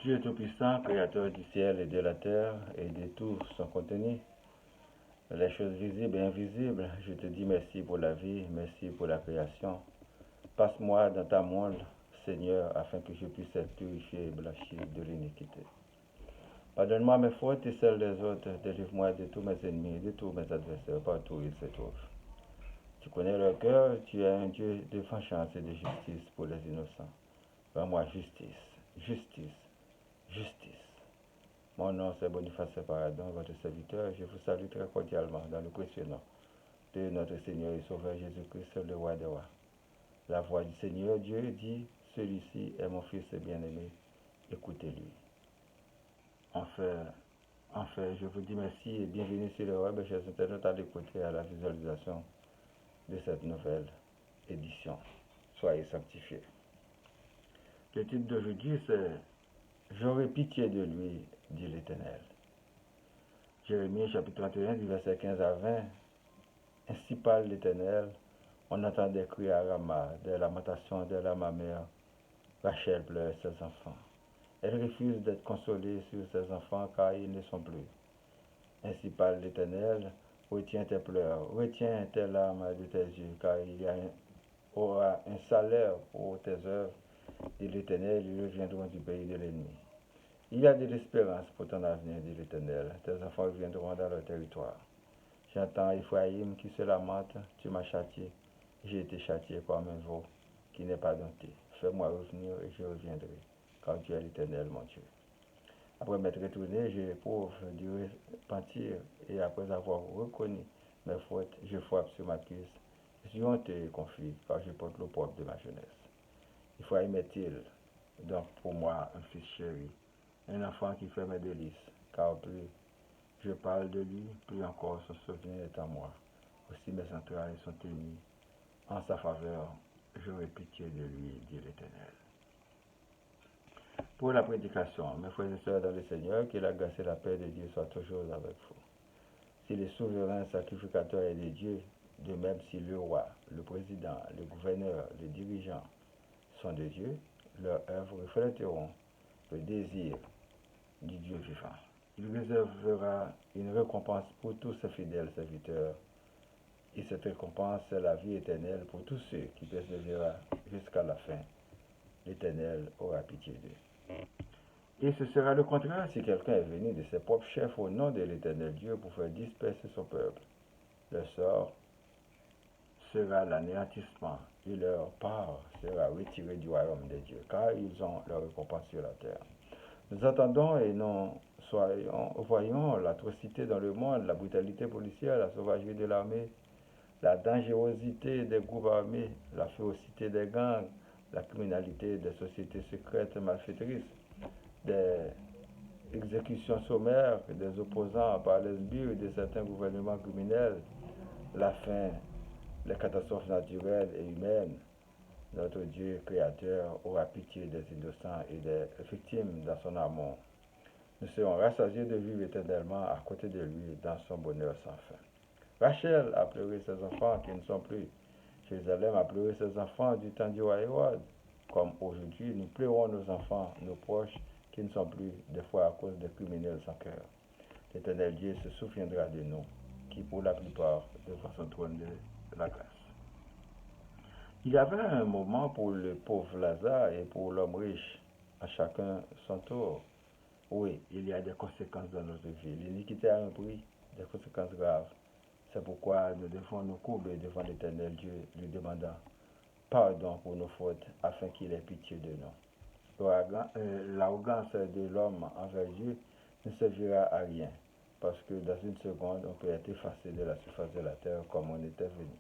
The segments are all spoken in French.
Dieu Tout-Puissant, Créateur du ciel et de la terre et de tout son contenu, les choses visibles et invisibles, je te dis merci pour la vie, merci pour la création. Passe-moi dans ta monde, Seigneur, afin que je puisse être purifié et blanchi de l'iniquité. Pardonne-moi mes fautes et celles des autres, délivre-moi de tous mes ennemis, de tous mes adversaires, partout où ils se trouvent. Tu connais leur cœur, tu es un Dieu de vengeance et de justice pour les innocents. Rends-moi justice, justice, justice. Mon nom c'est Boniface Paradon, votre serviteur. Je vous salue très cordialement dans le précieux nom de notre Seigneur et Sauveur Jésus-Christ, le roi des rois. La voix du Seigneur Dieu dit, celui-ci est mon fils bien-aimé, écoutez-lui. Enfin, je vous dis merci et bienvenue sur le web, chers internautes, à l'écouter à la visualisation de cette nouvelle édition. Soyez sanctifiés. Le titre d'aujourd'hui c'est J'aurai pitié de lui, dit l'Éternel. Jérémie chapitre 31 du verset 15 à 20. Ainsi parle l'Éternel, on entend des cris à Rama, des lamentations de la mère. Rachel pleure ses enfants. Elle refuse d'être consolée sur ses enfants car ils ne sont plus. Ainsi parle l'Éternel, retiens tes pleurs, retiens tes larmes de tes yeux, car il y aura un salaire pour tes œuvres, dit l'Éternel, ils reviendront du pays de l'ennemi. Il y a de l'espérance pour ton avenir, dit l'Éternel, tes enfants reviendront dans leur territoire. J'entends Ephraïm qui se lamente, tu m'as châtié, j'ai été châtié comme un veau qui n'est pas dompté. Fais-moi revenir et je reviendrai, car tu es l'Éternel, mon Dieu. Après m'être retourné, j'éprouve du repentir, et après avoir reconnu mes fautes, je frappe sur ma cuisse. Je suis honteux et confus, car je porte l'opprobre de ma jeunesse. Ephraïm est-il donc pour moi un fils chéri, un enfant qui fait mes délices, car plus je parle de lui, plus encore son souvenir est en moi. Aussi mes entrailles sont émues. En sa faveur, j'aurai pitié de lui, dit l'Éternel. Pour la prédication, mes frères et sœurs dans le Seigneur, que la grâce et la paix de Dieu soient toujours avec vous. Si le souverain sacrificateur est de Dieu, de même si le roi, le président, le gouverneur, les dirigeants sont de Dieu, leurs œuvres reflèteront le désir du Dieu vivant. Il réservera une récompense pour tous ses fidèles serviteurs. Et cette récompense, c'est la vie éternelle pour tous ceux qui persévéreront jusqu'à la fin. L'Éternel aura pitié d'eux. Et ce sera le contraire si quelqu'un est venu de ses propres chefs au nom de l'Éternel Dieu pour faire disperser son peuple. Leur sort sera l'anéantissement et leur part sera retirée du royaume de Dieu, car ils ont leur récompense sur la terre. Nous attendons et nous voyons l'atrocité dans le monde, la brutalité policière, la sauvagerie de l'armée, la dangerosité des groupes armés, la férocité des gangs, la criminalité des sociétés secrètes malfaitrices, des exécutions sommaires des opposants par les sbires de certains gouvernements criminels, la faim, les catastrophes naturelles et humaines. Notre Dieu créateur aura pitié des innocents et des victimes dans son amour. Nous serons rassasiés de vivre éternellement à côté de lui dans son bonheur sans fin. Rachel a pleuré ses enfants qui ne sont plus. Jérusalem a pleuré ses enfants du temps du roi Hérode. Comme aujourd'hui, nous pleurons nos enfants, nos proches qui ne sont plus, des fois à cause des criminels sans cœur. L'Éternel Dieu se souviendra de nous, qui pour la plupart devant son trône de la grâce. Il y avait un moment pour le pauvre Lazare et pour l'homme riche, à chacun son tour. Oui, il y a des conséquences dans notre vie. L'iniquité a un prix, des conséquences graves. C'est pourquoi nous devons nous courber devant l'Éternel Dieu, lui demandant pardon pour nos fautes, afin qu'il ait pitié de nous. L'arrogance de l'homme envers Dieu ne servira à rien, parce que dans une seconde, on peut être effacé de la surface de la terre comme on était venu.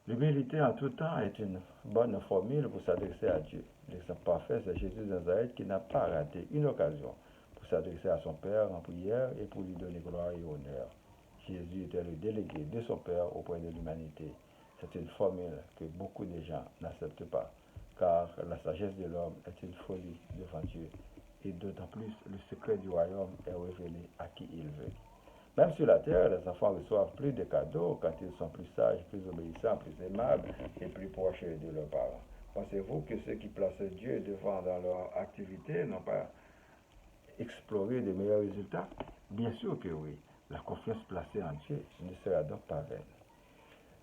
L'humilité en tout temps est une bonne formule pour s'adresser à Dieu. L'exemple parfait, c'est Jésus de Nazareth qui n'a pas raté une occasion pour s'adresser à son Père en prière et pour lui donner gloire et honneur. Jésus était le délégué de son Père auprès de l'humanité. C'est une formule que beaucoup de gens n'acceptent pas, car la sagesse de l'homme est une folie devant Dieu, et d'autant plus le secret du royaume est révélé à qui il veut. Même sur la terre, les enfants reçoivent plus de cadeaux quand ils sont plus sages, plus obéissants, plus aimables et plus proches de leurs parents. Pensez-vous que ceux qui placent Dieu devant dans leur activité n'ont pas exploré de meilleurs résultats? Bien sûr que oui. La confiance placée en Dieu ne sera donc pas vaine.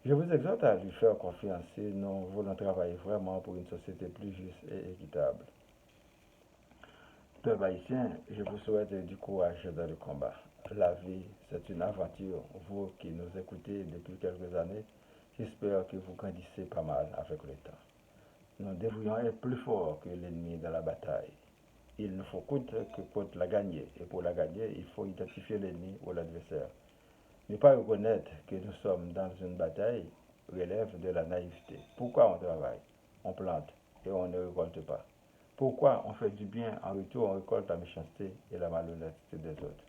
Je vous exhorte à lui faire confiance si nous voulons travailler vraiment pour une société plus juste et équitable. Peuple haïtien, je vous souhaite du courage dans le combat. La vie, c'est une aventure. Vous qui nous écoutez depuis quelques années, j'espère que vous grandissez pas mal avec le temps. Nous devrions être plus forts que l'ennemi dans la bataille. Il ne faut que contre la gagner. Et pour la gagner, il faut identifier l'ennemi ou l'adversaire. Ne pas reconnaître que nous sommes dans une bataille relève de la naïveté. Pourquoi on travaille, on plante et on ne récolte pas? Pourquoi on fait du bien en retour, on récolte la méchanceté et la malhonnêteté des autres?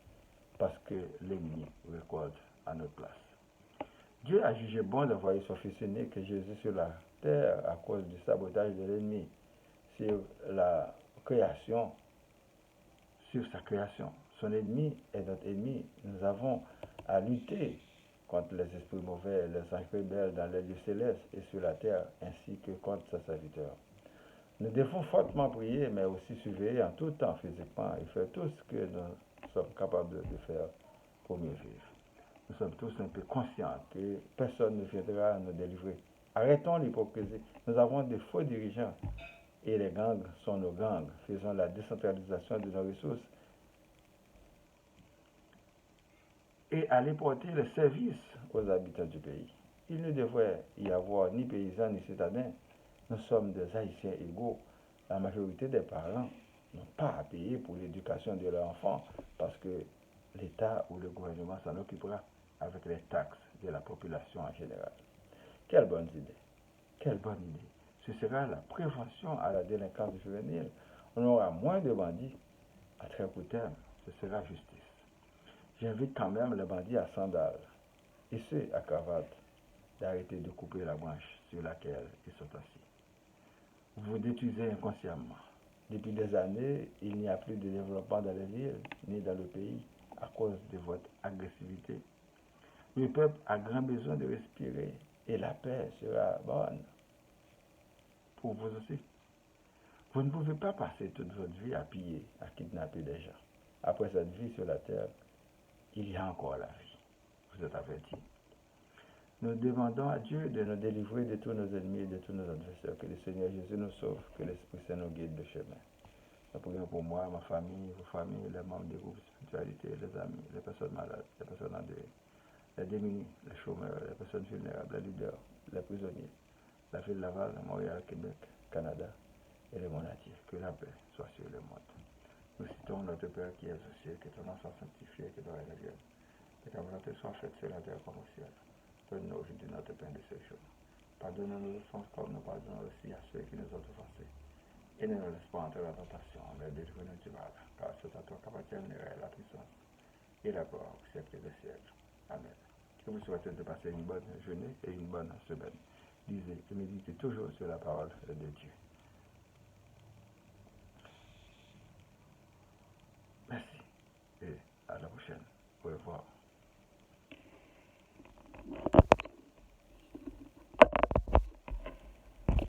Parce que l'ennemi récolte à notre place. Dieu a jugé bon d'envoyer son Fils unique Jésus sur la terre à cause du sabotage de l'ennemi sur la création, sur sa création. Son ennemi est notre ennemi. Nous avons à lutter contre les esprits mauvais, les anges rebelles dans les lieux célestes et sur la terre, ainsi que contre ses serviteurs. Nous devons fortement prier, mais aussi surveiller en tout temps physiquement et faire tout ce que nous sommes capables de faire pour mieux vivre. Nous sommes tous un peu conscients que personne ne viendra nous délivrer. Arrêtons l'hypocrisie. Nous avons de faux dirigeants et les gangs sont nos gangs. Faisons la décentralisation de nos ressources et aller porter le service aux habitants du pays. Il ne devrait y avoir ni paysans ni citadins. Nous sommes des Haïtiens égaux. La majorité des parents n'ont pas à payer pour l'éducation de leurs enfants parce que l'État ou le gouvernement s'en occupera avec les taxes de la population en général. Quelle bonne idée! Quelle bonne idée! Ce sera la prévention à la délinquance juvénile. On aura moins de bandits à très court terme. Ce sera justice. J'invite quand même les bandits à sandales et ceux à cravate d'arrêter de couper la branche sur laquelle ils sont assis. Vous détruisez inconsciemment. Depuis des années, il n'y a plus de développement dans les villes ni dans le pays à cause de votre agressivité. Le peuple a grand besoin de respirer et la paix sera bonne pour vous aussi. Vous ne pouvez pas passer toute votre vie à piller, à kidnapper des gens. Après cette vie sur la terre, il y a encore la vie. Vous êtes avertis. Nous demandons à Dieu de nous délivrer de tous nos ennemis et de tous nos adversaires. Que le Seigneur Jésus nous sauve, que l'Esprit Saint nous guide le chemin. Nous prions pour moi, ma famille, vos familles, les membres des groupes de spiritualité, les amis, les personnes malades, les personnes endeuillées, les démunis, les chômeurs, les personnes vulnérables, les leaders, les prisonniers, la ville de Laval, Montréal, Québec, Canada et le monde entier. Que la paix soit sur le monde. Nous citons notre Père qui est aux cieux, que ton nom soit sanctifié, que ton règne vienne, que ta volonté soit faite sur la terre comme au ciel. Donne-nous aujourd'hui notre pain de ce jour. Pardonne-nous nos offenses comme nous pardonnons aussi à ceux qui nous ont offensés. Et ne nous laisse pas entrer dans la tentation, mais délivre-nous du mal. Car c'est à toi qu'appartient la puissance et la gloire au siècle des siècles. Amen. Je vous souhaite de passer une bonne journée et une bonne semaine. Lisez et méditez toujours sur la parole de Dieu.